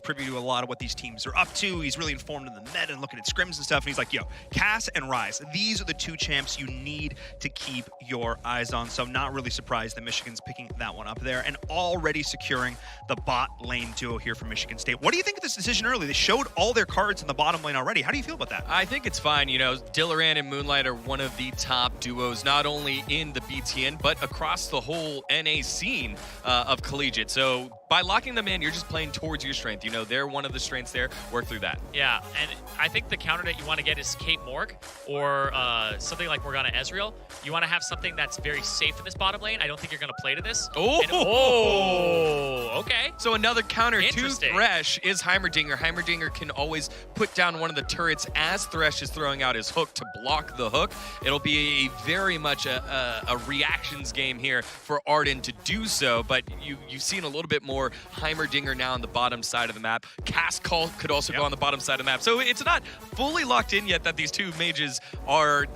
privy to a lot of what these teams are up to. He's really informed in the meta and looking at scrims and stuff. And he's like, yo, Cass and Ryze, these are the two champs you need to keep your eyes on. So I'm not really surprised that Michigan's picking that one up there and already securing the bot lane duo here for Michigan State. What do you think of this decision early? They showed all their cards in the bottom lane already. How do you feel about that? I think it's fine. You know, Dillaran and Moonlight are one of the top duos, not only in the BTN, but across the whole NA scene of Collegiate. So by locking them in, you're just playing towards your strength. You know, they're one of the strengths there. Work through that. Yeah, and I think the counter that you want to get is Kate Morg or something like Morgana Ezreal. You want to have something that's very safe in this bottom lane. I don't think you're going to play to this. Oh, okay. So another counter to Thresh is Heimerdinger. Heimerdinger can always put down one of the turrets as Thresh is throwing out his hook to block the hook. It'll be very much a reactions game here for Arden to do so, but you've seen a little bit more Heimerdinger now on the bottom side of the map. Cast Call could also go on the bottom side of the map. So it's not fully locked in yet that these two mages are,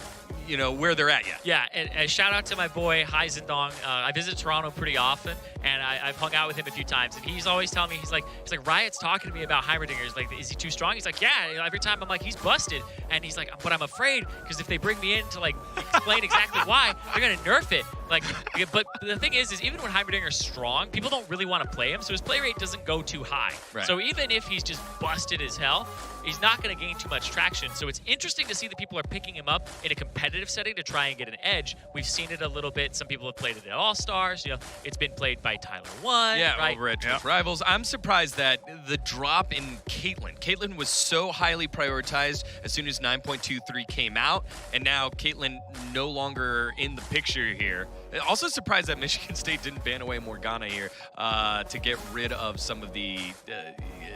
you know, where they're at yet. Yeah, and shout out to my boy Heizendong. I visit Toronto pretty often, and I've hung out with him a few times, and he's always telling me, he's like, Riot's talking to me about Heimerdinger. He's like, is he too strong? He's like, yeah. Every time I'm like, he's busted, and he's like, but I'm afraid because if they bring me in to like explain exactly why, they're gonna nerf it. Like, but the thing is even when Heimerdinger's strong, people don't really want to play him, so his play rate doesn't go too high. Right. So even if he's just busted as hell, he's not going to gain too much traction. So it's interesting to see that people are picking him up in a competitive setting to try and get an edge. We've seen it a little bit. Some people have played it at All-Stars. You know, it's been played by Tyler One. Yeah, right? over at Twitch Rivals. I'm surprised that the drop in Caitlyn. Caitlyn was so highly prioritized as soon as 9.23 came out, and now Caitlyn no longer in the picture here. Also surprised that Michigan State didn't ban away Morgana here to get rid of some of the,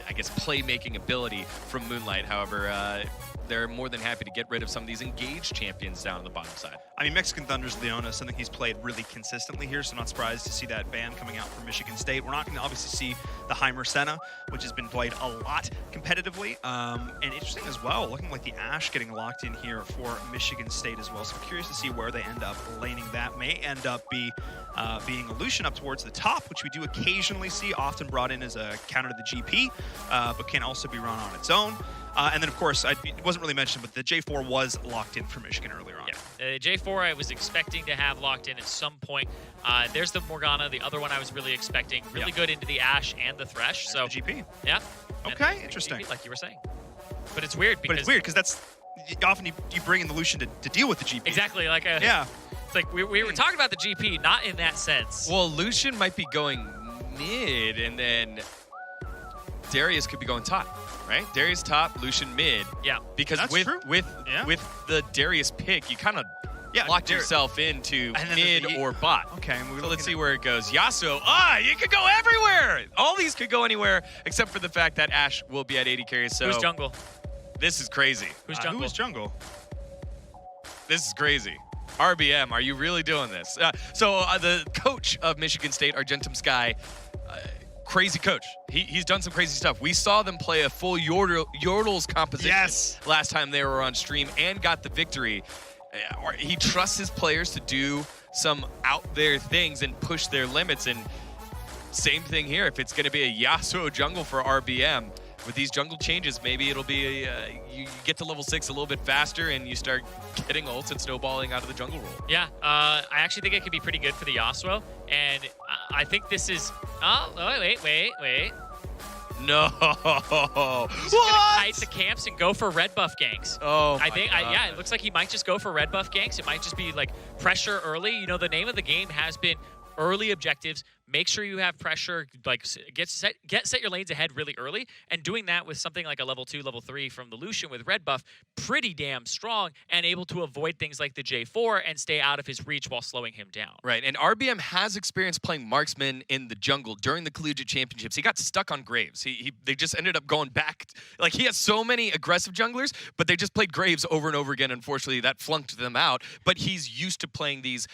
I guess, playmaking ability from Moonlight. However, they're more than happy to get rid of some of these engaged champions down on the bottom side. I mean, Mexican Thunder's Leona, something he's played really consistently here, so I'm not surprised to see that ban coming out from Michigan State. We're not going to obviously see the Heimer Senna, which has been played a lot competitively. And interesting as well, looking like the Ashe getting locked in here for Michigan State as well. So I'm curious to see where they end up laning that. May end up being a Lucian up towards the top, which we do occasionally see, often brought in as a counter to the GP, but can also be run on its own. And then, of course, it wasn't really mentioned, but the J4 was locked in for Michigan earlier on. Yeah, J4 I was expecting to have locked in at some point. There's the Morgana, the other one I was really expecting. Really good into the Ashe and the Thresh. So the GP. Yeah. Okay, interesting. GP, like you were saying. But it's weird because that's often you bring in the Lucian to deal with the GP. Exactly. Like yeah. It's like we were talking about the GP, not in that sense. Well, Lucian might be going mid, and then Darius could be going top, right? Darius top, Lucian mid. Yeah. Because with the Darius pick, you kind of locked yourself into mid or bot. Okay. So let's see where it goes. Yasuo, you could go everywhere. All these could go anywhere except for the fact that Ashe will be at 80 carries. So who's jungle? This is crazy. Who's jungle? Who's jungle? This is crazy. RBM, are you really doing this? So the coach of Michigan State, Argentum Sky, crazy coach. He's done some crazy stuff. We saw them play a full Yordles composition last time they were on stream and got the victory. He trusts his players to do some out there things and push their limits. And same thing here. If it's going to be a Yasuo jungle for RBM, with these jungle changes, maybe it'll be you get to level 6 a little bit faster and you start getting ults and snowballing out of the jungle role. Yeah, I actually think it could be pretty good for the Yasuo, and I think this is. Oh, wait. No. He's gonna kite the camps and go for red buff ganks. Oh, I think. Yeah, it looks like he might just go for red buff ganks. It might just be like pressure early. You know, the name of the game has been early objectives. Make sure you have pressure, like set your lanes ahead really early, and doing that with something like a level 2, level 3 from the Lucian with red buff, pretty damn strong, and able to avoid things like the J4 and stay out of his reach while slowing him down. Right, and RBM has experience playing marksman in the jungle during the Collegiate Championships. He got stuck on Graves. They just ended up going back. Like, he has so many aggressive junglers, but they just played Graves over and over again. Unfortunately, that flunked them out, but he's used to playing these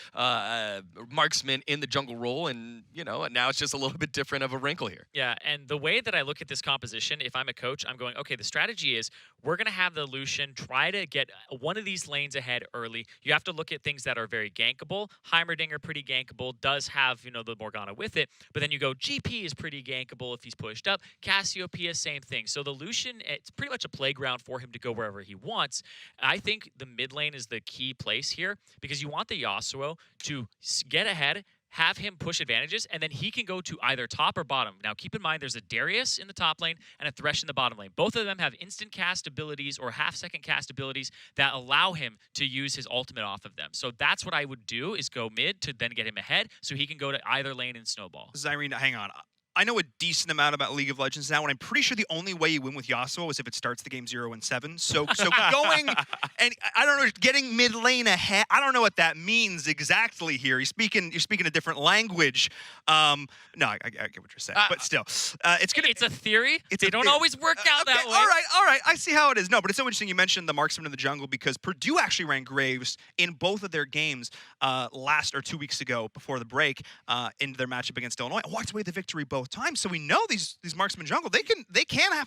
marksmen in the jungle role, and you know, now it's just a little bit different of a wrinkle here. Yeah, and the way that I look at this composition, if I'm a coach, I'm going, okay, the strategy is we're going to have the Lucian try to get one of these lanes ahead early. You have to look at things that are very gankable. Heimerdinger, pretty gankable, does have, you know, the Morgana with it. But then you go, GP is pretty gankable if he's pushed up. Cassiopeia, same thing. So the Lucian, it's pretty much a playground for him to go wherever he wants. I think the mid lane is the key place here because you want the Yasuo to get ahead, have him push advantages, and then he can go to either top or bottom. Now, keep in mind, there's a Darius in the top lane and a Thresh in the bottom lane. Both of them have instant cast abilities or half-second cast abilities that allow him to use his ultimate off of them. So that's what I would do, is go mid to then get him ahead so he can go to either lane and snowball. Zyrene, hang on. I know a decent amount about League of Legends now, and I'm pretty sure the only way you win with Yasuo is if it starts the game 0-7. So going and I don't know, getting mid lane ahead. I don't know what that means exactly here. You're speaking a different language. No, I get what you're saying, but still, it's a theory. They don't always work out that way. All right. I see how it is. No, but it's so interesting you mentioned the marksman in the jungle because Purdue actually ran Graves in both of their games last or 2 weeks ago before the break in their matchup against Illinois. Walked away the victory both times, so we know these marksman jungle they can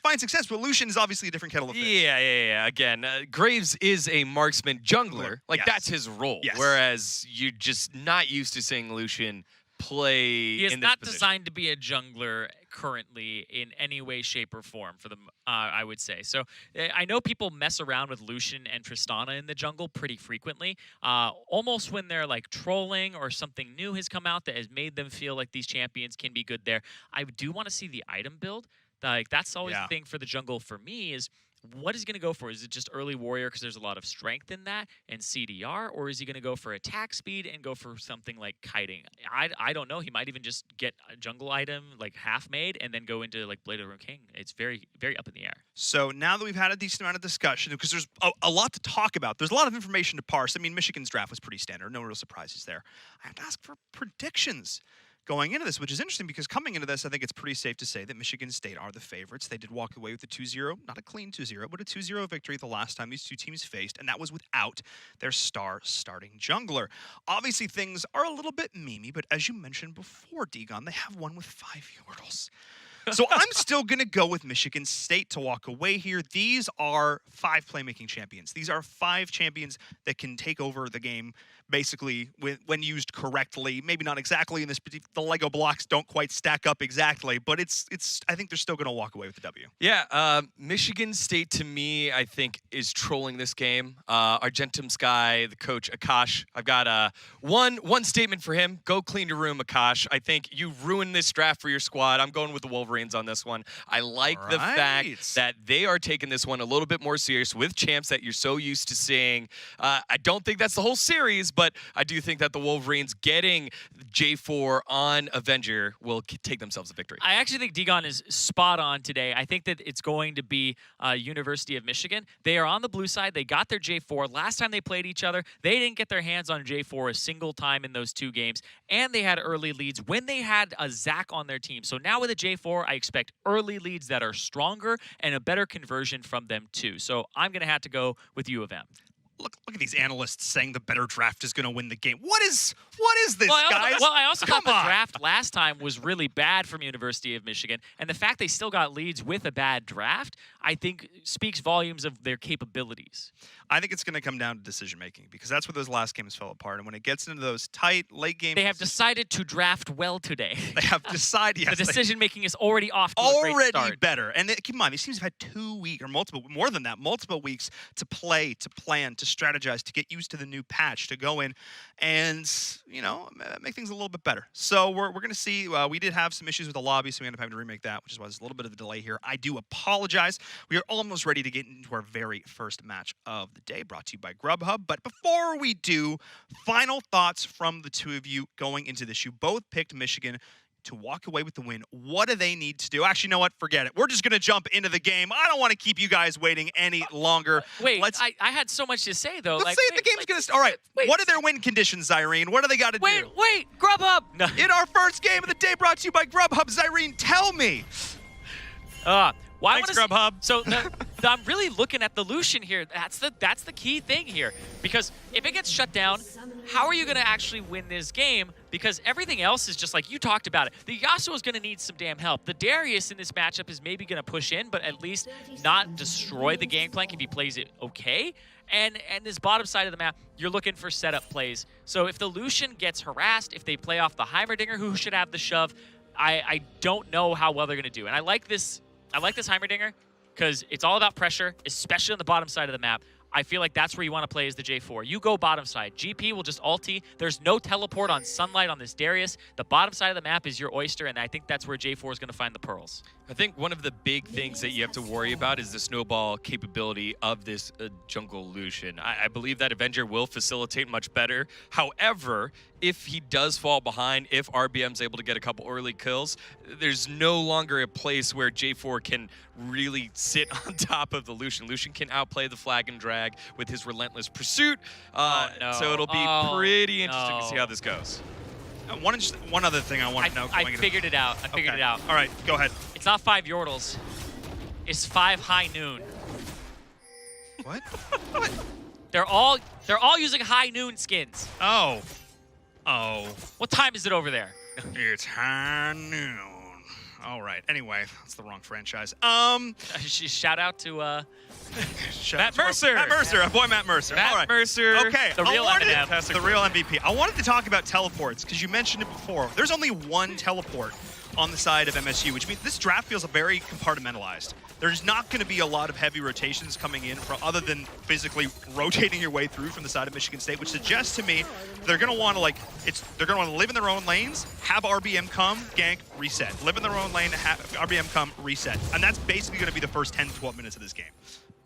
find success, but Lucian is obviously a different kettle of fish. Yeah. Again, Graves is a marksman jungler. Like Yes. that's his role. Yes. Whereas you're just not used to seeing Lucian play. He is in this not position. designed to be a jungler currently in any way, shape, or form for them, I would say. So I know people mess around with Lucian and Tristana in the jungle pretty frequently, almost when they're like trolling or something new has come out that has made them feel like these champions can be good there. I do want to see the item build. Like that's always the thing for the jungle for me is, what is he going to go for? Is it just early warrior because there's a lot of strength in that and CDR? Or is he going to go for attack speed and go for something like kiting? I don't know. He might even just get a jungle item like half made and then go into like Blade of the Ruined King. It's very, very up in the air. So now that we've had a decent amount of discussion, because there's a lot to talk about, there's a lot of information to parse. I mean, Michigan's draft was pretty standard. No real surprises there. I have to ask for predictions going into this, which is interesting because coming into this, I think it's pretty safe to say that Michigan State are the favorites. They did walk away with a 2-0, not a clean 2-0, but a 2-0 victory the last time these two teams faced, and that was without their star starting jungler. Obviously, things are a little bit memey, but as you mentioned before, Degon, they have won with 5 Yordles. So I'm still going to go with Michigan State to walk away here. These are 5 playmaking champions. These are 5 champions that can take over the game, basically, when used correctly. Maybe not exactly in this, the Lego blocks don't quite stack up exactly, but it's. I think they're still going to walk away with the W. Yeah, Michigan State, to me, I think, is trolling this game. Argentum Sky, the coach, Akash, I've got one statement for him. Go clean your room, Akash. I think you ruined this draft for your squad. I'm going with the Wolverines on this one. I like the fact that they are taking this one a little bit more serious with champs that you're so used to seeing. I don't think that's the whole series, but I do think that the Wolverines getting J4 on Avenger will take themselves a victory. I actually think Degon is spot on today. I think that it's going to be University of Michigan. They are on the blue side. They got their J4. Last time they played each other, they didn't get their hands on J4 a single time in those 2 games, and they had early leads when they had a Zach on their team. So now with a J4, I expect early leads that are stronger and a better conversion from them too. So I'm going to have to go with U of M. Look at these analysts saying the better draft is going to win the game. What is this, guys? I also Come thought the on. draft last time was really bad from University of Michigan, and the fact they still got leads with a bad draft, I think, speaks volumes of their capabilities. I think it's going to come down to decision making because that's where those last games fell apart. And when it gets into those tight late games, They have decided to draft well today. They have decided. Yes, The decision making is already off to a great already start. better. And keep in mind, these teams have had 2 weeks or more than that, multiple weeks to play, to plan, to strategize, to get used to the new patch, to go in and, make things a little bit better. So we're going to see. We did have some issues with the lobby, so we ended up having to remake that, which is why there's a little bit of a delay here. I do apologize. We are almost ready to get into our very first match of the day, brought to you by Grubhub. But before we do, final thoughts from the two of you going into this. You both picked Michigan to walk away with the win. What do they need to do? Actually, you know what? Forget it. We're just going to jump into the game. I don't want to keep you guys waiting any longer. Wait, I had so much to say, though. Let's say the game's going to start. All right, what are their win conditions, Zyrene? What do they got to do? Wait, Grubhub! No. In our first game of the day, brought to you by Grubhub, Zyrene, tell me. Thanks, Grubhub. So I'm really looking at the Lucian here. That's the key thing here. Because if it gets shut down, how are you going to actually win this game? Because everything else is just like you talked about it. The Yasuo is going to need some damn help. The Darius in this matchup is maybe going to push in, but at least not destroy the gangplank if he plays it okay. And this bottom side of the map, you're looking for setup plays. So if the Lucian gets harassed, if they play off the Heimerdinger, who should have the shove, I don't know how well they're going to do. And I like this Heimerdinger because it's all about pressure, especially on the bottom side of the map. I feel like that's where you want to play as the J4. You go bottom side. GP will just ulti. There's no teleport on Sunlight on this Darius. The bottom side of the map is your oyster, and I think that's where J4 is going to find the pearls. I think one of the big things that you have to worry about is the snowball capability of this jungle Lucian. I believe that Avenger will facilitate much better. However, if he does fall behind, if RBM's able to get a couple early kills, there's no longer a place where J4 can really sit on top of the Lucian. Lucian can outplay the flag and drag with his relentless pursuit. So it'll be pretty interesting to see how this goes. One other thing I want to know. I figured it out. I figured it out. All right, go ahead. It's not 5 Yordles. It's 5 High Noon. What? What? They're all using High Noon skins. Oh. What time is it over there? It's high noon. All right. Anyway, that's the wrong franchise. Shout out to Matt Mercer. Matt Mercer. Our boy Matt Mercer. Matt All right. Mercer. Okay. The real MVP. The real MVP. I wanted to talk about teleports because you mentioned it before. There's only one teleport on the side of MSU, which means this draft feels very compartmentalized. There's not going to be a lot of heavy rotations coming in other than physically rotating your way through from the side of Michigan State, which suggests to me they're going to want to live in their own lanes, have RBM come, gank, reset. Live in their own lane, have RBM come, reset. And that's basically going to be the first 10 to 12 minutes of this game.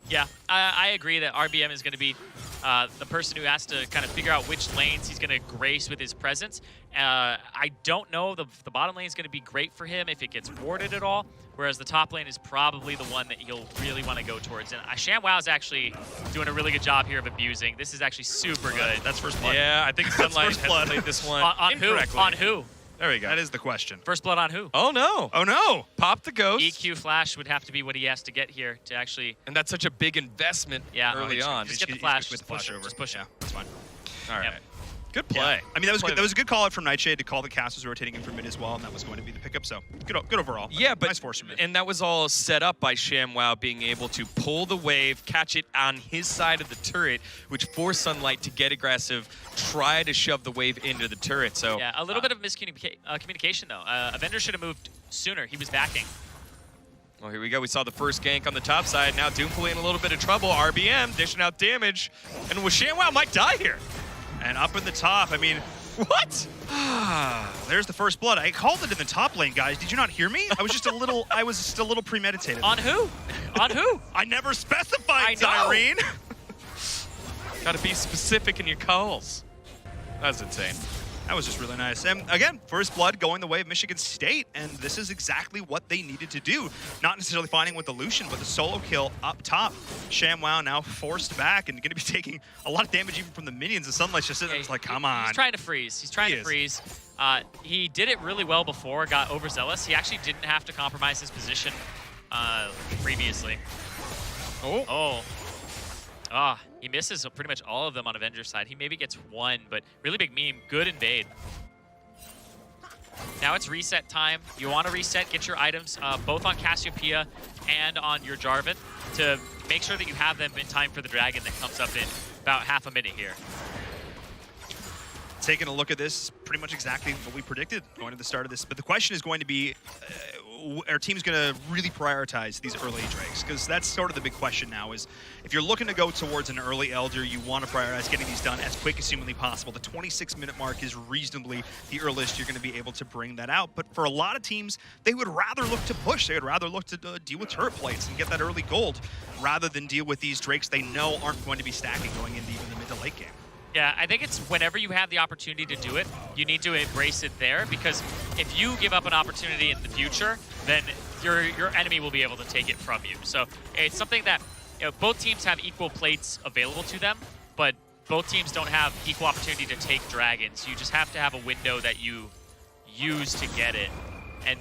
Yeah, I agree that RBM is going to be the person who has to kind of figure out which lanes he's going to grace with his presence. I don't know. The bottom lane is going to be great for him if it gets warded at all, whereas the top lane is probably the one that he'll really want to go towards. And ShamWow is actually doing a really good job here of abusing. This is actually super good. That's first blood. Yeah, I think Sunlight First blood. has played this one On who? incorrectly. On who? There we go. That is the question. First blood on who? Oh, no. Oh, no. Pop the ghost. EQ flash would have to be what he has to get here to actually... And that's such a big investment early on. Just get the flash. With the flash over. Just push it. Yeah, that's fine. All right. Yep. Good play. Yeah. I mean, that was a good call out from Nightshade to call the casters rotating in from mid as well, and that was going to be the pickup. So good overall. Yeah, but nice force from mid. And that was all set up by ShamWow being able to pull the wave, catch it on his side of the turret, which forced Sunlight to get aggressive, try to shove the wave into the turret. So yeah, a little bit of miscommunication though. Avenger should have moved sooner. He was backing. Well, here we go. We saw the first gank on the top side. Now Doomfully in a little bit of trouble. RBM dishing out damage, and ShamWow might die here. And up in the top, I mean, what? There's the first blood. I called it in the top lane, guys. Did you not hear me? I was just a little premeditated. On who? On who? I never specified, I know. Irene. Gotta be specific in your calls. That's insane. That was just really nice. And again, first blood going the way of Michigan State, and this is exactly what they needed to do. Not necessarily finding with the Lucian, but the solo kill up top. ShamWow now forced back and going to be taking a lot of damage even from the minions. The Sunlight's just sitting there, it's like, come on. He's trying to freeze. He's trying to freeze. He did it really well before, got overzealous. He actually didn't have to compromise his position previously. Oh. He misses pretty much all of them on Avenger's side. He maybe gets one, but really big meme. Good invade. Now it's reset time. You want to reset, get your items both on Cassiopeia and on your Jarvan to make sure that you have them in time for the dragon that comes up in about half a minute here. Taking a look at this, pretty much exactly what we predicted going to the start of this. But the question is going to be, our team's going to really prioritize these early Drakes? Because that's sort of the big question now is, if you're looking to go towards an early Elder, you want to prioritize getting these done as quick as humanly possible. The 26-minute mark is reasonably the earliest you're going to be able to bring that out. But for a lot of teams, they would rather look to push. They would rather look to deal with turret plates and get that early gold, rather than deal with these Drakes they know aren't going to be stacking going into even the mid to late game. Yeah, I think it's whenever you have the opportunity to do it, you need to embrace it there, because if you give up an opportunity in the future, then your enemy will be able to take it from you. So it's something that both teams have equal plates available to them, but both teams don't have equal opportunity to take dragons. You just have to have a window that you use to get it. And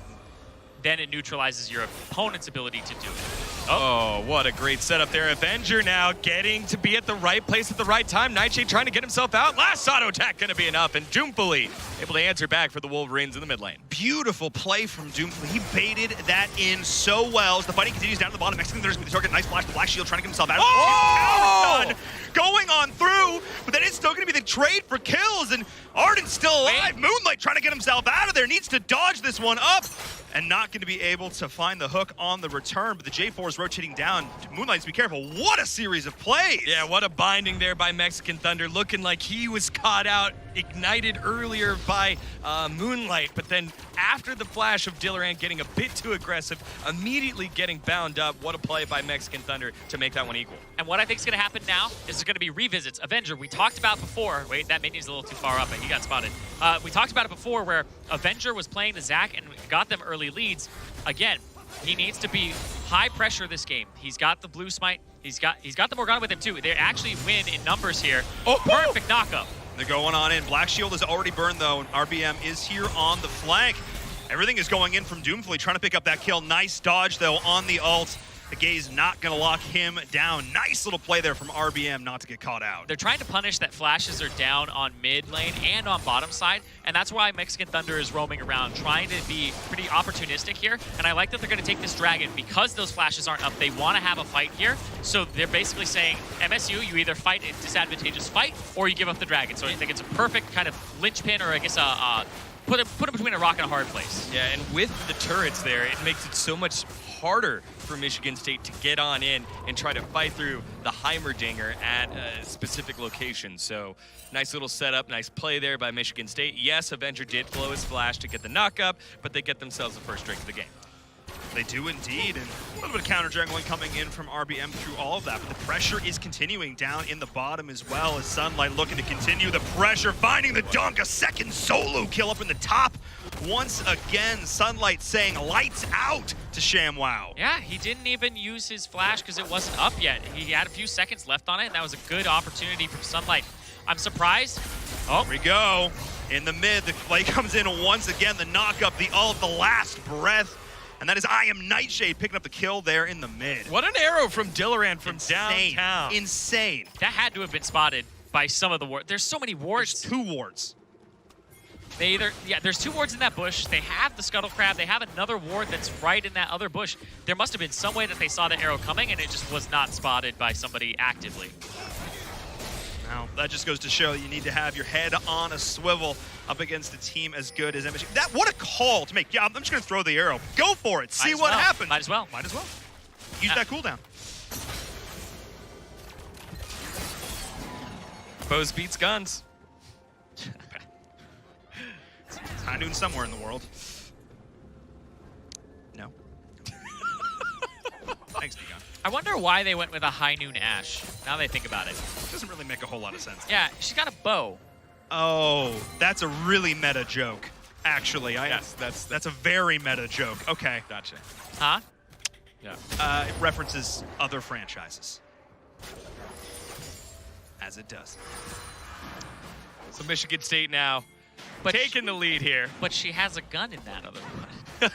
then it neutralizes your opponent's ability to do it. Oh, what a great setup there. Avenger now getting to be at the right place at the right time. Nightshade trying to get himself out. Last auto attack going to be enough, and Doomfully able to answer back for the Wolverines in the mid lane. Beautiful play from Doomfully. He baited that in so well. As the fighting continues down to the bottom, Mexican Thunder's going to target. Nice flash, Black Shield trying to get himself out. Oh! Done, going on through, but then it's still going to be the trade for kills, and Arden's still alive. Moonlight trying to get himself out of there. Needs to dodge this one up, and not going to be able to find the hook on the return, but the J4 is rotating down. Moonlight's be careful. What a series of plays. Yeah, what a binding there by Mexican Thunder, looking like he was caught out, ignited earlier by Moonlight, but then after the flash of Dillaran getting a bit too aggressive, immediately getting bound up. What a play by Mexican Thunder to make that one equal. And what I think is going to happen now is there's going to be revisits. Avenger, we talked about before. Wait, that minion's a little too far up, and he got spotted. We talked about it before where Avenger was playing the Zac and got them early leads. Again, he needs to be high pressure this game. He's got the blue smite. He's got the Morgana with him too. They actually win in numbers here. Oh, perfect knockup. They're going on in. Black Shield is already burned though, and RBM is here on the flank. Everything is going in from Doomfully, trying to pick up that kill. Nice dodge though on the ult. The Gaze not going to lock him down. Nice little play there from RBM not to get caught out. They're trying to punish that flashes are down on mid lane and on bottom side, and that's why Mexican Thunder is roaming around, trying to be pretty opportunistic here. And I like that they're going to take this dragon because those flashes aren't up. They want to have a fight here, so they're basically saying, MSU, you either fight a disadvantageous fight or you give up the dragon. So I think it's a perfect kind of linchpin, or I guess put him between a rock and a hard place. Yeah, and with the turrets there, it makes it so much harder for Michigan State to get on in and try to fight through the Heimerdinger at a specific location. So nice little setup, nice play there by Michigan State. Yes, Avenger did blow his flash to get the knock-up, but they get themselves the first drink of the game. They do indeed, and a little bit of counter jungling coming in from RBM through all of that, but the pressure is continuing down in the bottom as well, as Sunlight looking to continue the pressure, finding the dunk, a second solo kill up in the top. Once again, Sunlight saying lights out to ShamWow. Yeah, he didn't even use his flash because it wasn't up yet. He had a few seconds left on it, and that was a good opportunity from Sunlight. I'm surprised. Oh, here we go. In the mid, the play comes in once again, the knock up, the ult, the last breath. And that is I Am Nightshade picking up the kill there in the mid. What an arrow from Dillaran from downtown. Insane. That had to have been spotted by some of the wards. There's so many wards. There's 2 wards. There's 2 wards in that bush. They have the Scuttle Crab. They have another ward that's right in that other bush. There must have been some way that they saw the arrow coming and it just was not spotted by somebody actively. Now, that just goes to show you need to have your head on a swivel up against a team as good as MSU. What a call to make. Yeah, I'm just going to throw the arrow. Go for it. See what happens. Might as well. Might as well. Use that cooldown. Bows beats guns. High noon somewhere in the world. No. Thanks, Nigon. I wonder why they went with a High Noon Ashe, now they think about it. Doesn't really make a whole lot of sense. Yeah, she's got a bow. Oh, that's a really meta joke, actually. Yes, that's a very meta joke. Okay. Gotcha. Huh? Yeah. It references other franchises. As it does. So Michigan State now taking the lead here. But she has a gun in that other one.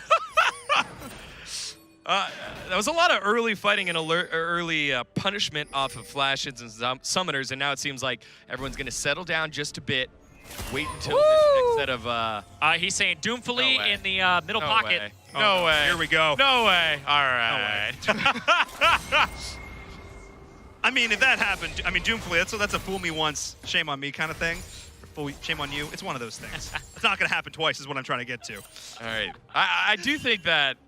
That was a lot of early fighting and early punishment off of flashes and summoners, and now it seems like everyone's going to settle down just a bit, wait until this next set of... he's saying Doomfully in the middle pocket. Way. No way. Here we go. No way. All right. No way. I mean, if that happened, I mean, Doomfully, that's a fool me once, shame on me kind of thing. Shame on you. It's one of those things. It's not going to happen twice is what I'm trying to get to. All right. I do think that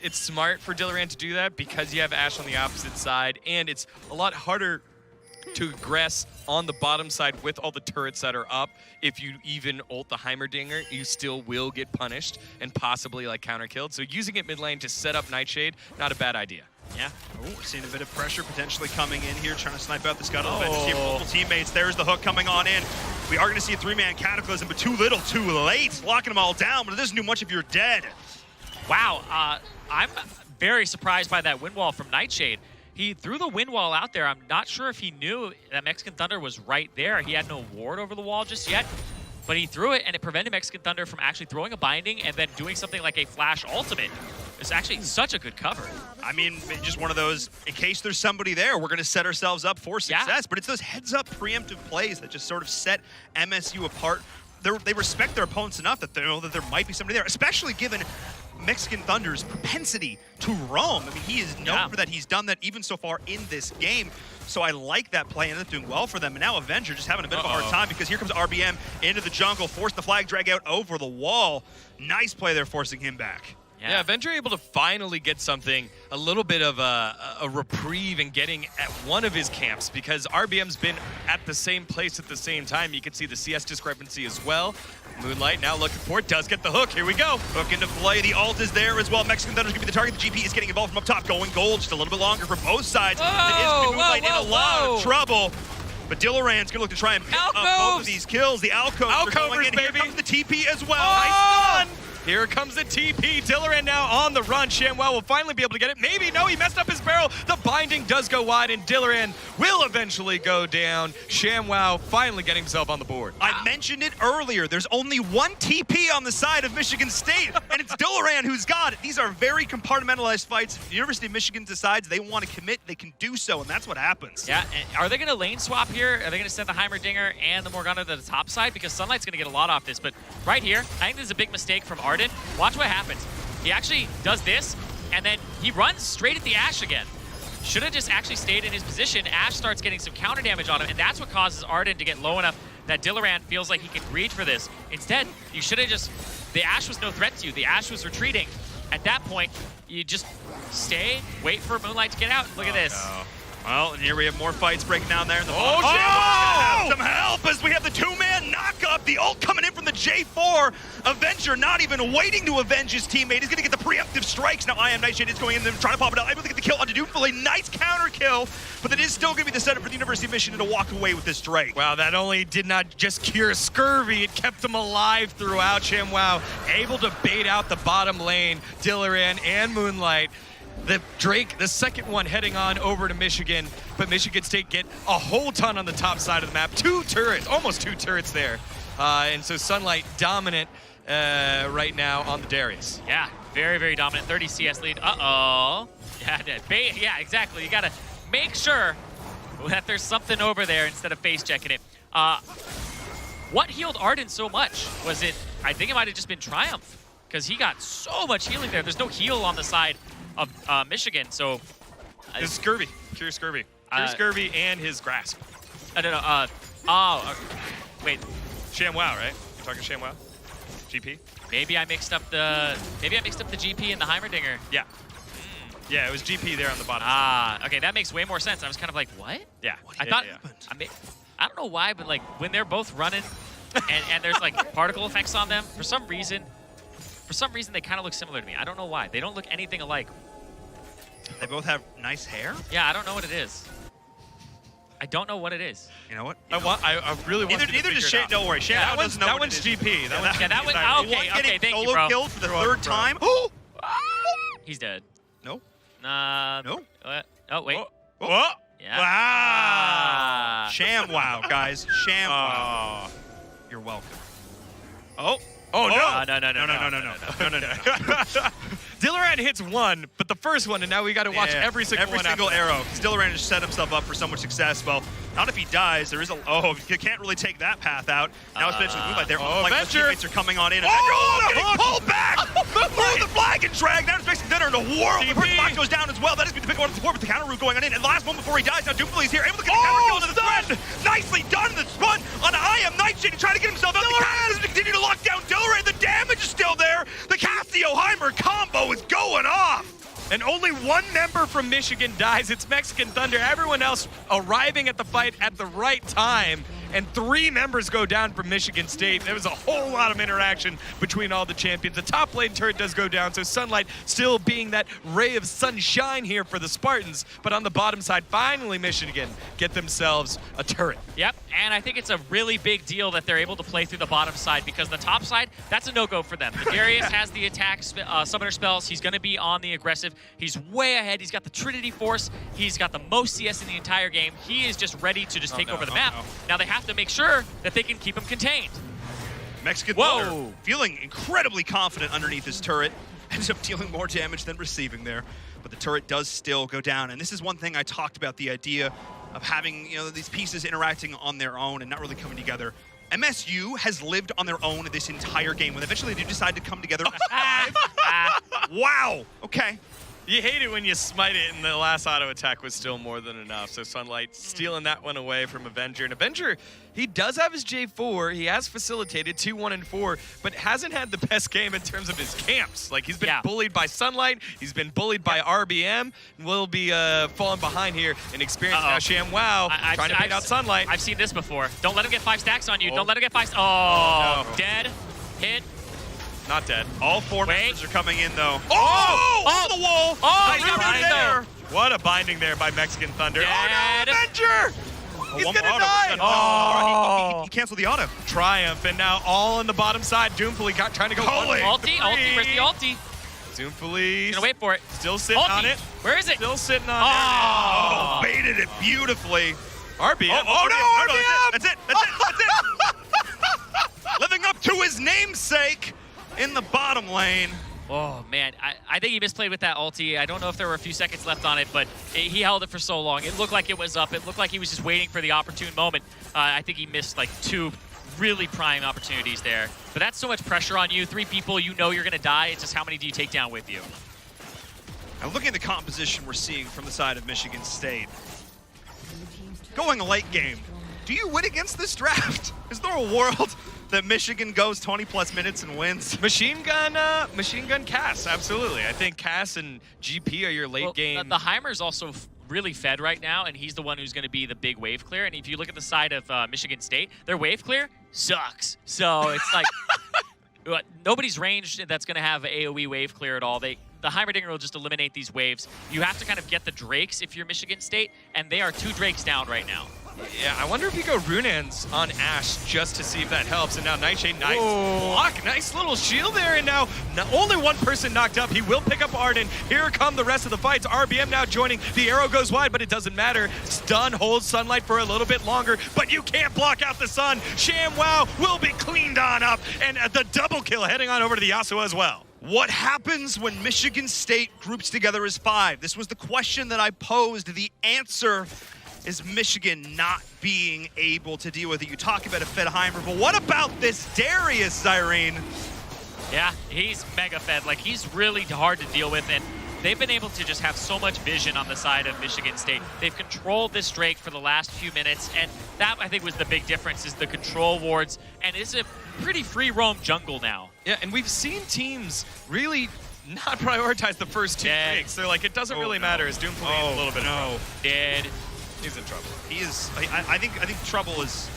it's smart for Dillaran to do that because you have Ashe on the opposite side, and it's a lot harder to aggress on the bottom side with all the turrets that are up. If you even ult the Heimerdinger, you still will get punished and possibly like counter killed. So using it mid lane to set up Nightshade, not a bad idea. Yeah. Oh, we're seeing a bit of pressure potentially coming in here, trying to snipe out the Scuttle. See multiple teammates. There's the hook coming on in. We are going to see a 3-man Cataclysm, but too little, too late. Locking them all down, but it doesn't do much if you're dead. Wow. I'm very surprised by that wind wall from Nightshade. He threw the wind wall out there. I'm not sure if he knew that Mexican Thunder was right there. He had no ward over the wall just yet. but he threw it, and it prevented Mexican Thunder from actually throwing a binding and then doing something like a flash ultimate. It's actually such a good cover. I mean, just one of those, in case there's somebody there, we're going to set ourselves up for success. Yeah. But it's those heads-up preemptive plays that just sort of set MSU apart. They respect their opponents enough that they know that there might be somebody there, especially given Mexican Thunder's propensity to roam. I mean, he is known for that. He's done that even so far in this game. So I like that play, and it's doing well for them. And now Avenger just having a bit of a hard time because here comes RBM into the jungle, forced the flag drag out over the wall. Nice play there, forcing him back. Yeah, Avenger able to finally get something, a little bit of a reprieve in getting at one of his camps, because RBM's been at the same place at the same time. You can see the CS discrepancy as well. Moonlight now looking for it, does get the hook. Here we go. Hook into play. The ult is there as well. Mexican Thunder's going to be the target. The GP is getting involved from up top. Going gold just a little bit longer for both sides. It is Moonlight in a lot of trouble. But Dillaran's going to look to try and pick up both of these kills. The Alcoves are going in. Here comes the TP as well. Nice stun. Here comes the TP. Dillaran now on the run. ShamWow will finally be able to get it. Maybe. No, he messed up his barrel. The binding does go wide, and Dillaran will eventually go down. ShamWow finally getting himself on the board. I mentioned it earlier. There's only one TP on the side of Michigan State, and it's Dillaran who's got it. These are very compartmentalized fights. If the University of Michigan decides they want to commit, they can do so, and that's what happens. Yeah, and are they going to lane swap here? Are they going to send the Heimerdinger and the Morgana to the top side? Because Sunlight's going to get a lot off this, but right here, I think this is a big mistake from Arden. Watch what happens. He actually does this, and then he runs straight at the Ashe again. Should have just actually stayed in his position. Ashe starts getting some counter damage on him, and that's what causes Arden to get low enough that Dillaran feels like he can reach for this. Instead, you should have just... The Ashe was no threat to you. The Ashe was retreating. At that point, you just stay, wait for Moonlight to get out. Look at this. No. Well, and here we have more fights breaking down there in the bottom. Have some help as we have the two-man knock-up. The ult coming in from the J4. Avenger not even waiting to avenge his teammate. He's going to get the preemptive strikes. Now I Am Nightshade is going in there trying to pop it out. Able to get the kill onto Doomfully. Nice counter kill, but that is still going to be the setup for the University of Michigan to walk away with this Drake. Wow, that only did not just cure scurvy, it kept him alive throughout. ShamWow able to bait out the bottom lane, Dillaran and Moonlight. The Drake, the second one, heading on over to Michigan, but Michigan State get a whole ton on the top side of the map. 2 turrets, almost 2 turrets there. And so Sunlight dominant right now on the Darius. Yeah, very, very dominant. 30 CS lead. Uh-oh. Yeah, exactly. You got to make sure that there's something over there instead of face checking it. What healed Arden so much? Was it, I think it might have just been Triumph, because he got so much healing there. There's no heal on the side of Michigan, so... His scurvy, cure scurvy. Cure scurvy and his grasp. Wait. ShamWow, right? You're talking ShamWow? GP? Maybe I mixed up the GP and the Heimerdinger. Yeah. Yeah, it was GP there on the bottom. Okay, that makes way more sense. I was kind of like, what? Yeah. I thought, I don't know why, but like when they're both running and there's like particle effects on them, for some reason they kind of look similar to me. I don't know why. They don't look anything alike. They both have nice hair? Yeah, I don't know what it is. I don't know what it is. You know what? I really want Neither does Shane. Don't worry. Shane, that one's GP. That one. Okay, thank you, bro. Killed for the third time. He's dead. No. No. Oh, wait. Whoa. Yeah. Wow. ShamWow, guys. ShamWow. You're welcome. Oh, no. No. Dillaran hits one, but the first one, and now we got to watch every single arrow. Dillaran just set himself up for so much success. Well, not if he dies. There is a... Oh, you can't really take that path out. Now it's potentially Moonlight there. Like the teammates are coming on in. Getting pulled back through the flag and drag. Now it's Mexican Thunder in a whirl. The first block goes down as well. That is the pick one of the support, but the counter route going on in. And the last one before he dies, now Doomfully's here. Able to get the counter kill into the thread. Nicely done. The spun on I Am Nightshade to try to get himself out. The counter doesn't continue to lock down Dillaran. The damage is still there. The Cassio-Heimer combo is going off. And only one member from Michigan dies. It's Mexican Thunder. Everyone else arriving at the fight at the right time. And 3 members go down from Michigan State. There was a whole lot of interaction between all the champions. The top lane turret does go down, so Sunlight still being that ray of sunshine here for the Spartans. But on the bottom side, finally Michigan get themselves a turret. Yep, and I think it's a really big deal that they're able to play through the bottom side, because the top side, that's a no-go for them. Darius has the attack summoner spells. He's going to be on the aggressive. He's way ahead. He's got the Trinity Force. He's got the most CS in the entire game. He is just ready to just take over the map. Now they have to make sure that they can keep him contained. Mexican Whoa. Thunder feeling incredibly confident underneath his turret. Ends up dealing more damage than receiving there. But the turret does still go down. And this is one thing I talked about, the idea of having these pieces interacting on their own and not really coming together. MSU has lived on their own this entire game when eventually they decide to come together. Wow. Okay. You hate it when you smite it and the last auto attack was still more than enough. So Sunlight stealing that one away from Avenger. And Avenger, he does have his J4. He has facilitated 2-1 and 4, but hasn't had the best game in terms of his camps. Like, he's been bullied by Sunlight. He's been bullied by RBM. And will be falling behind here in experience now. ShamWow trying to beat out Sunlight. I've seen this before. Don't let him get 5 stacks on you. Don't let him get 5 Oh, no. Dead. Hit. Not dead. All 4 members are coming in, though. Oh! On the wall! Oh, nice binding there! What a binding there by Mexican Thunder. Dead. Oh, no, Avenger! He's gonna die! Oh! He canceled the auto. Triumph, and now all on the bottom side. Doomfully trying to go ulti, where's the ulti? Doomfully. Gonna wait for it. Still sitting on it. Where is it? Still sitting on it. Baited it beautifully. RBM. Oh, no, RBM! That's it. Living up to his namesake in the bottom lane. Oh, man. I think he misplayed with that ulti. I don't know if there were a few seconds left on it, but he held it for so long. It looked like it was up. It looked like he was just waiting for the opportune moment. I think he missed like 2 really prime opportunities there. But that's so much pressure on you. 3 people, you know you're going to die. It's just how many do you take down with you? Now looking at the composition we're seeing from the side of Michigan State. Going a late game, do you win against this draft? Is there a world that Michigan goes 20+ minutes and wins? Machine gun Cass, absolutely. I think Cass and GP are your late game. The Heimer's also really fed right now, and he's the one who's going to be the big wave clear. And if you look at the side of Michigan State, their wave clear sucks. So it's like nobody's ranged that's going to have AoE wave clear at all. The Heimerdinger will just eliminate these waves. You have to kind of get the Drakes if you're Michigan State, and they are 2 Drakes down right now. Yeah, I wonder if you go Runans on Ashe just to see if that helps. And now Nightshade, nice block, nice little shield there. And now only 1 person knocked up. He will pick up Arden. Here come the rest of the fights. RBM now joining. The arrow goes wide, but it doesn't matter. Stun holds Sunlight for a little bit longer, but you can't block out the sun. ShamWow will be cleaned on up, and the double kill heading on over to the Yasuo as well. What happens when Michigan State groups together as 5? This was the question that I posed. The answer is Michigan not being able to deal with it. You talk about a fed Heimer, but what about this Darius, Zyrene? Yeah, he's mega fed. Like, he's really hard to deal with, and they've been able to just have so much vision on the side of Michigan State. They've controlled this Drake for the last few minutes, and that, I think, was the big difference, is the control wards, and it's a pretty free roam jungle now. Yeah, and we've seen teams really not prioritize the first 2 Drakes. They're like, it doesn't really matter. Is Doomfully a little bit Dead. He's in trouble. He is. I think trouble is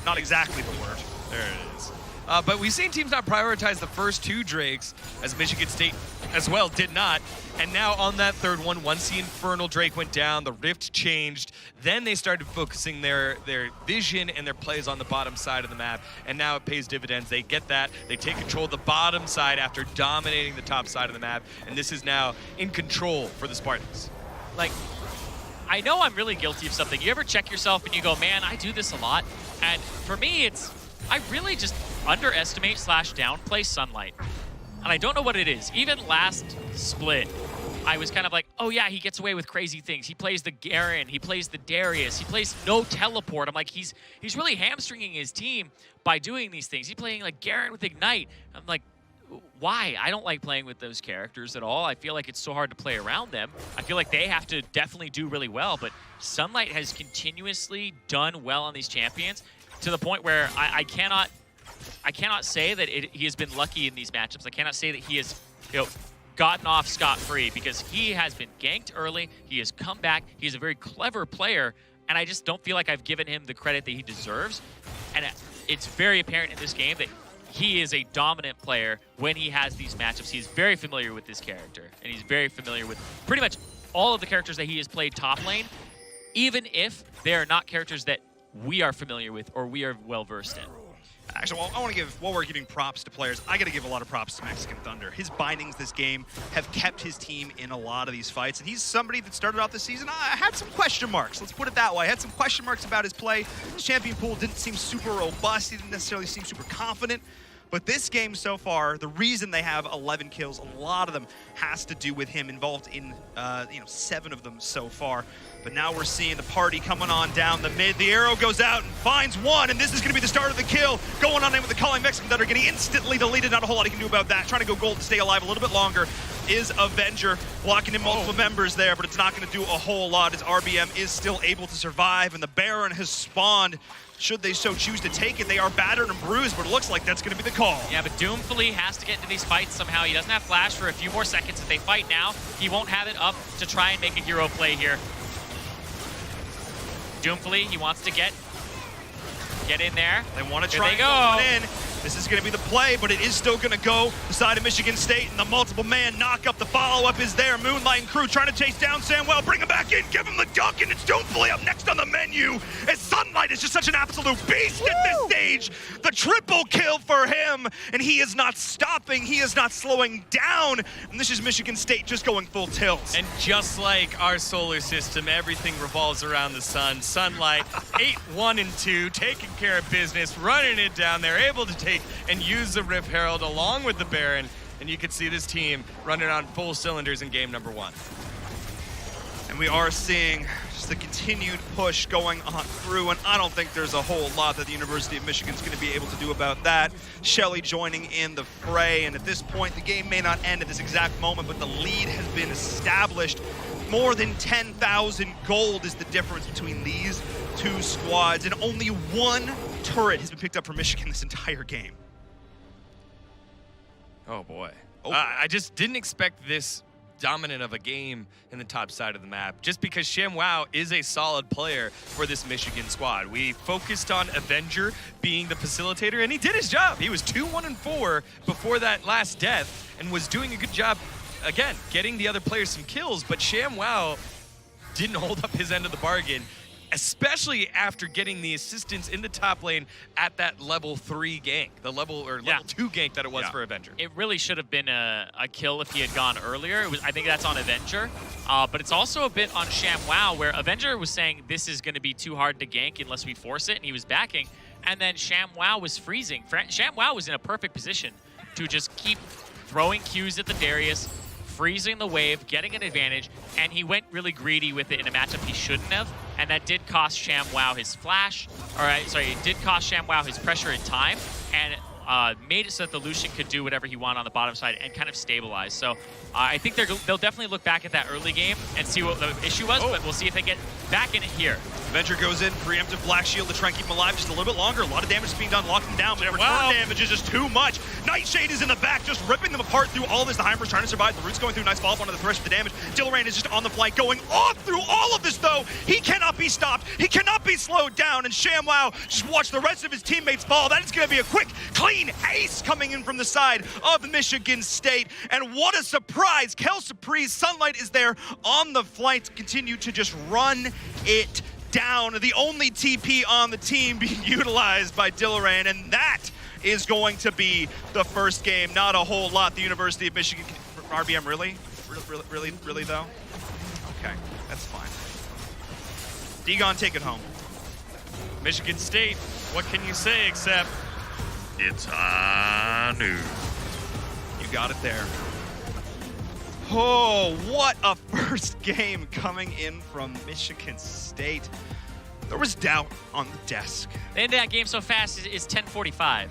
not exactly the word. There it is. But we've seen teams not prioritize the first 2 Drakes, as Michigan State as well did not. And now on that 3rd one, once the Infernal Drake went down, the Rift changed, then they started focusing their vision and their plays on the bottom side of the map. And now it pays dividends. They get that. They take control of the bottom side after dominating the top side of the map. And this is now in control for the Spartans. Like, I know I'm really guilty of something. You ever check yourself and you go, man, I do this a lot? And for me, I really just underestimate / downplay Sunlight. And I don't know what it is. Even last split, I was kind of like, oh yeah, he gets away with crazy things. He plays the Garen, he plays the Darius, he plays no teleport. I'm like, he's really hamstringing his team by doing these things. He's playing like Garen with Ignite. I'm like, why? I don't like playing with those characters at all. I feel like it's so hard to play around them. I feel like they have to definitely do really well, but Sunlight has continuously done well on these champions to the point where I cannot say that he has been lucky in these matchups. I cannot say that he has gotten off scot-free, because he has been ganked early. He has come back. He's a very clever player, and I just don't feel like I've given him the credit that he deserves. And it's very apparent in this game that he is a dominant player when he has these matchups. He's very familiar with this character, and he's very familiar with pretty much all of the characters that he has played top lane, even if they are not characters that we are familiar with or we are well-versed in. Actually, I want to give, while we're giving props to players, I got to give a lot of props to Mexican Thunder. His bindings this game have kept his team in a lot of these fights, and he's somebody that started off the season, I had some question marks, let's put it that way. I had some question marks about his play. His champion pool didn't seem super robust, he didn't necessarily seem super confident, But this game so far, the reason they have 11 kills, a lot of them has to do with him, involved in 7 of them so far. But now we're seeing the party coming on down the mid. The arrow goes out and finds one, and this is going to be the start of the kill. Going on in with the Calling Mexican that are getting instantly deleted. Not a whole lot he can do about that. Trying to go gold to stay alive a little bit longer is Avenger, blocking in multiple members there, but it's not going to do a whole lot as RBM is still able to survive, and the Baron has spawned. Should they so choose to take it, they are battered and bruised, but it looks like that's going to be the call. Yeah, but Doomfully has to get into these fights somehow. He doesn't have flash for a few more seconds. If they fight now, he won't have it up to try and make a hero play here. Doomfully, he wants to get in there. They want to try and go in. This is going to be the play, but it is still going to go the side of Michigan State, and the multiple man knock up. The follow-up is there. Moonlight and crew trying to chase down Samwell. Bring him back in. Give him the dunk, and it's Doomfully up next on the menu. As Sunlight is just such an absolute beast at this stage. The triple kill for him, and he is not stopping. He is not slowing down. And this is Michigan State just going full tilt. And just like our solar system, everything revolves around the sun. Sunlight, 8-1 and 2, taking care of business, running it down there, able to take and use the Rift Herald along with the Baron, and you can see this team running on full cylinders in game number 1. And we are seeing just the continued push going on through, and I don't think there's a whole lot that the University of Michigan's going to be able to do about that. Shelly joining in the fray, and at this point, the game may not end at this exact moment, but the lead has been established. More than 10,000 gold is the difference between these two squads, and only one turret has been picked up for Michigan this entire game. Oh boy. I just didn't expect this dominant of a game in the top side of the map, just because ShamWow is a solid player for this Michigan squad. We focused on Avenger being the facilitator, and he did his job. He was 2-1 and 4 before that last death and was doing a good job, again, getting the other players some kills, but ShamWow didn't hold up his end of the bargain, especially after getting the assistance in the top lane at that level 3 gank, the level 2 gank that it was for Avenger. It really should have been a kill if he had gone earlier. I think that's on Avenger, but it's also a bit on ShamWow, where Avenger was saying this is going to be too hard to gank unless we force it, and he was backing, and then ShamWow was freezing. ShamWow was in a perfect position to just keep throwing Qs at the Darius, freezing the wave, getting an advantage, and he went really greedy with it in a matchup he shouldn't have, and that did cost ShamWow his flash, it did cost ShamWow his pressure in time, and made it so that the Lucian could do whatever he wanted on the bottom side and kind of stabilize. So I think they'll definitely look back at that early game and see what the issue was, but we'll see if they get back in it here. Avenger goes in, preemptive Black Shield to try and keep him alive just a little bit longer. A lot of damage is being done, locking him down, but return damage is just too much. Nightshade is in the back, just ripping them apart through all of this. The Heimer's trying to survive. The Root's going through. Nice follow-up onto the thresh of the damage. Dillrain is just on the flank, going off through all of this, though. He cannot be stopped. He cannot be slowed down, and ShamWow just watch the rest of his teammates fall. That is going to be a quick, clean ace coming in from the side of Michigan State. And what a surprise. Kel Surprise, Sunlight is there on the flank to continue to just run it down. The only TP on the team being utilized by Dillrain, and that is going to be the first game. Not a whole lot. The University of Michigan, RBM, really though? Okay, that's fine. Degon, take it home. Michigan State, what can you say except it's Anu? You got it there. Oh, what a first game coming in from Michigan State. There was doubt on the desk. The end of that game so fast is 10:45.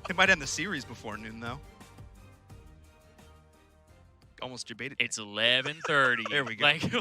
It might end the series before noon, though. Almost debated. It's 11:30. There we go.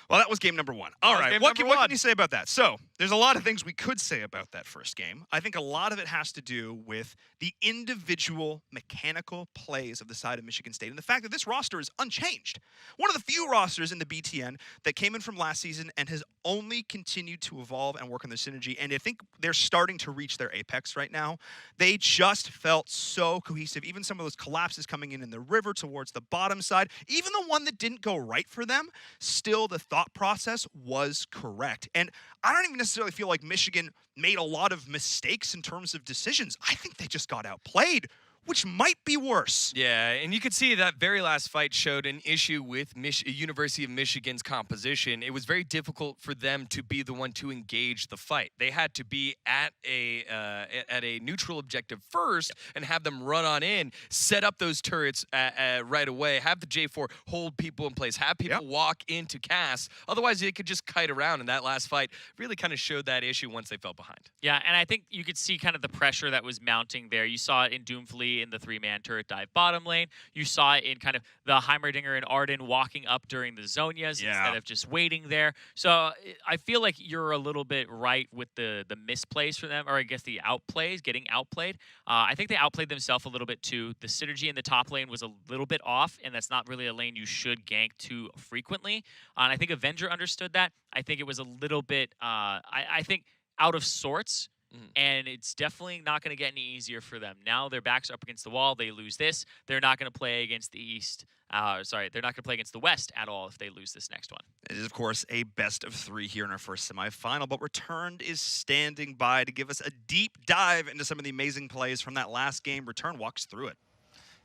Well, that was game number 1. All right, what can you say about that? So, there's a lot of things we could say about that first game. I think a lot of it has to do with the individual mechanical plays of the side of Michigan State and the fact that this roster is unchanged. One of the few rosters in the BTN that came in from last season and has only continued to evolve and work on their synergy, and I think they're starting to reach their apex right now. They just felt so cohesive. Even some of those collapses coming in the river towards the bottom side, even the one that didn't go right for them, still the thought process was correct. And I don't even necessarily feel like Michigan made a lot of mistakes in terms of decisions. I think they just got outplayed which might be worse. Yeah, and you could see that very last fight showed an issue with University of Michigan's composition. It was very difficult for them to be the one to engage the fight. They had to be at a neutral objective first and have them run on in, set up those turrets right away, have the J4 hold people in place, have people walk into cast. Otherwise, they could just kite around, and that last fight really kind of showed that issue once they fell behind. Yeah, and I think you could see kind of the pressure that was mounting there. You saw it in Doomfleet in the 3-man turret dive bottom lane. You saw it in kind of the Heimerdinger and Arden walking up during the Zonias instead of just waiting there. So I feel like you're a little bit right with the misplays for them, or I guess the outplays, getting outplayed. I think they outplayed themselves a little bit too. The synergy in the top lane was a little bit off, and that's not really a lane you should gank too frequently. And I think Avenger understood that. I think it was a little bit, I think, out of sorts. And it's definitely not going to get any easier for them. Now their backs are up against the wall. They lose this. They're not going to play against the East. They're not going to play against the West at all if they lose this next one. It is, of course, a best of 3 here in our first semifinal, but Returned is standing by to give us a deep dive into some of the amazing plays from that last game. Return walks through it.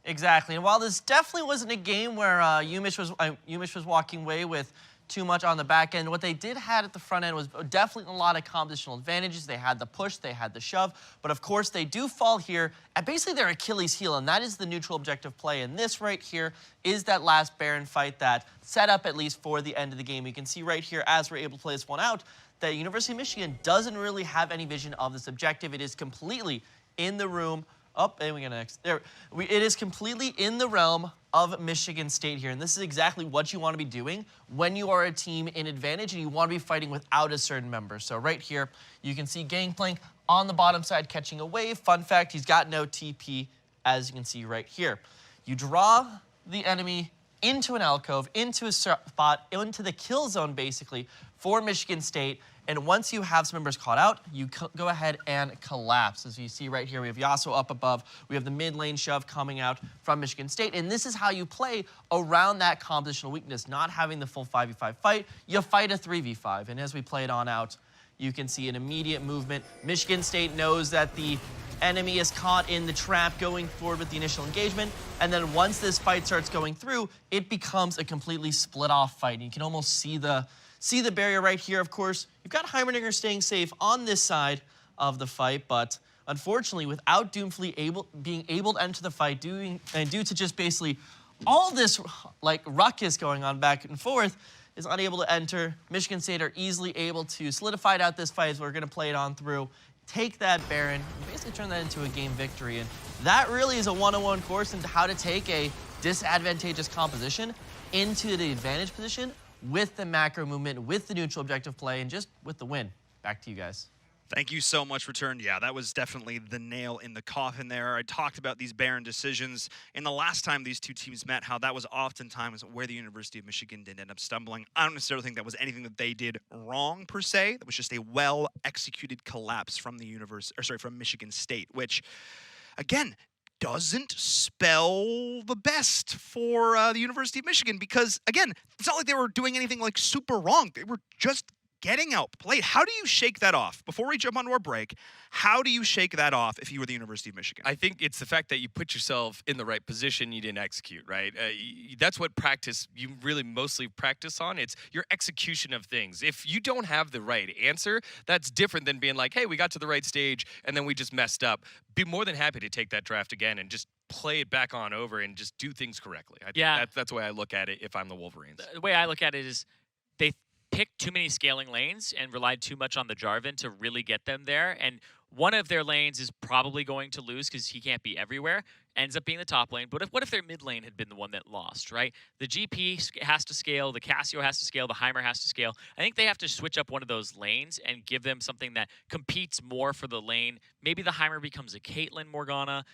Exactly. And while this definitely wasn't a game where Yumish was walking away with too much on the back end, what they did have at the front end was definitely a lot of compositional advantages. They had the push, they had the shove, but of course they do fall here at basically their Achilles heel, and that is the neutral objective play. And this right here is that last Baron fight that set up at least for the end of the game. You can see right here as we're able to play this one out that University of Michigan doesn't really have any vision of this objective. It is completely in the room. Oh, and we got next. There, it is completely in the realm of Michigan State here, and this is exactly what you want to be doing when you are a team in advantage and you want to be fighting without a certain member. So right here, you can see Gangplank on the bottom side catching a wave. Fun fact, he's got no TP, as you can see right here. You draw the enemy into an alcove, into a spot, into the kill zone, basically, for Michigan State. And once you have some members caught out, you go ahead and collapse. As you see right here, we have Yasuo up above. We have the mid lane shove coming out from Michigan State. And this is how you play around that compositional weakness, not having the full 5v5 fight. You fight a 3v5. And as we play it on out, you can see an immediate movement. Michigan State knows that the enemy is caught in the trap going forward with the initial engagement. And then once this fight starts going through, it becomes a completely split off fight. And you can almost see the barrier right here. Of course, you've got Heimerdinger staying safe on this side of the fight, but unfortunately, without Doomfleet being able to enter the fight, due to just basically all this like ruckus going on back and forth, is unable to enter. Michigan State are easily able to solidify out this fight as we're going to play it on through, take that Baron, and basically turn that into a game victory. And that really is a one-on-one course into how to take a disadvantageous composition into the advantage position with the macro movement, with the neutral objective play, and just with the win. Back to you guys. Thank you so much, Return. Yeah, that was definitely the nail in the coffin there. I talked about these Baron decisions in the last time these two teams met, how that was oftentimes where the University of Michigan did end up stumbling. I don't necessarily think that was anything that they did wrong, per se. That was just a well-executed collapse from from Michigan State, which, again, doesn't spell the best for the University of Michigan because, again, it's not like they were doing anything like super wrong. They were just getting outplayed. How do you shake that off? Before we jump onto our break, how do you shake that off if you were the University of Michigan? I think it's the fact that you put yourself in the right position, you didn't execute, right? That's what you really mostly practice on. It's your execution of things. If you don't have the right answer, that's different than being like, hey, we got to the right stage and then we just messed up. Be more than happy to take that draft again and just play it back on over and just do things correctly. I think that's the way I look at it if I'm the Wolverines. The way I look at it is they picked too many scaling lanes and relied too much on the Jarvan to really get them there. And one of their lanes is probably going to lose because he can't be everywhere. Ends up being the top lane. But what if their mid lane had been the one that lost, right? The GP has to scale, the Cassio has to scale, the Heimer has to scale. I think they have to switch up one of those lanes and give them something that competes more for the lane. Maybe the Heimer becomes a Caitlyn Morgana.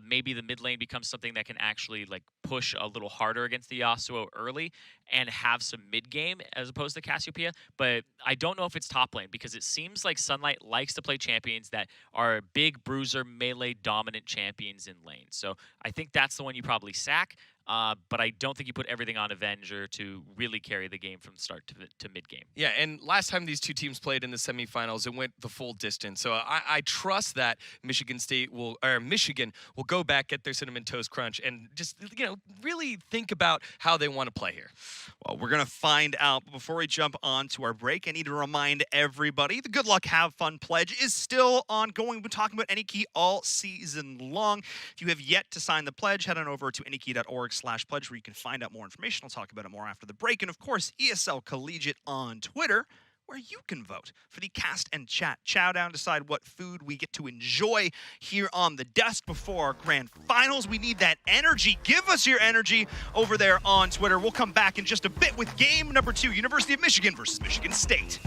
Maybe the mid lane becomes something that can actually like push a little harder against the Yasuo early and have some mid game as opposed to Cassiopeia. But I don't know if it's top lane because it seems like Sunlight likes to play champions that are big bruiser melee dominant champions in lane. So I think that's the one you probably sack. but I don't think you put everything on Avenger to really carry the game from start to mid-game. Yeah, and last time these two teams played in the semifinals, it went the full distance. So I trust that Michigan will go back, get their Cinnamon Toast Crunch, and just, really think about how they want to play here. Well, we're going to find out. But before we jump on to our break, I need to remind everybody the Good Luck Have Fun pledge is still ongoing. We've been talking about AnyKey all season long. If you have yet to sign the pledge, head on over to anykey.org/pledge where you can find out more information. I'll talk about it more after the break. And of course, ESL Collegiate on Twitter, where you can vote for the cast and chat chowdown, decide what food we get to enjoy here on the desk before our grand finals. We need that energy. Give us your energy over there on Twitter. We'll come back in just a bit with game number 2, University of Michigan versus Michigan State.